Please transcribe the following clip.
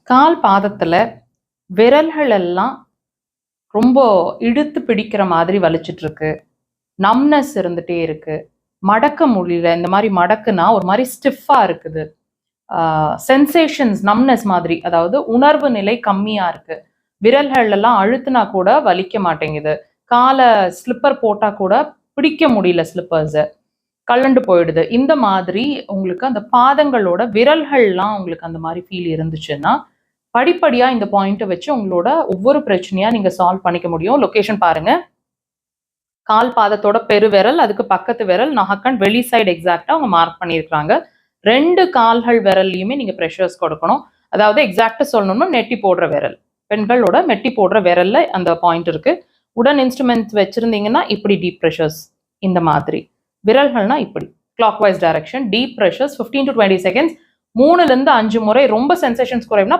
கால் பாதத்துல விரல்கள் எல்லாம் ரொம்ப இழுத்து பிடிக்கிற மாதிரி வலிச்சிட்டு இருக்கு. நம்னஸ் இருந்துட்டே இருக்கு. மடக்க முடியல. இந்த மாதிரி மடக்குனா ஒரு மாதிரி ஸ்டிஃபா இருக்குது. சென்சேஷன்ஸ் நம்னஸ் மாதிரி, அதாவது உணர்வு நிலை கம்மியா இருக்கு. விரல்கள் எல்லாம் அழுத்தினா கூட வலிக்க மாட்டேங்குது. காலை ஸ்லிப்பர் போட்டா கூட பிடிக்க முடியல ஸ்லிப்பர்ஸை, கலண்டு போயிடுது. இந்த மாதிரி உங்களுக்கு அந்த பாதங்களோட விரல்கள்லாம் உங்களுக்கு அந்த மாதிரி ஃபீல் இருந்துச்சுன்னா படிப்படியா இந்த பாயிண்ட்டை வச்சு உங்களோட ஒவ்வொரு பிரச்சனையா நீங்க சால்வ் பண்ணிக்க முடியும். லொகேஷன் பாருங்க. கால் பாதத்தோட பெருவிரல், அதுக்கு பக்கத்து விரல், நகக்கண் வெளி சைடு எக்ஸாக்டா அவங்க மார்க் பண்ணியிருக்காங்க. 2 கால்கள் விரல்லையுமே நீங்க ப்ரெஷர்ஸ் கொடுக்கணும். அதாவது எக்ஸாக்டா சொல்லணும்னா நெட்டி போடுற விரல், பெண்களோட மெட்டி போடுற விரல்ல அந்த பாயிண்ட் இருக்கு. உடன் இன்ஸ்ட்ருமெண்ட்ஸ் வச்சிருந்தீங்கன்னா இப்படி டீப் ப்ரெஷர்ஸ், இந்த மாதிரி விரல்கள்னா இப்படி clockwise direction, deep pressures 15 to 20 seconds, 3 to 5 முறை. ரொம்ப சென்சேஷன்ஸ் குறைவுனா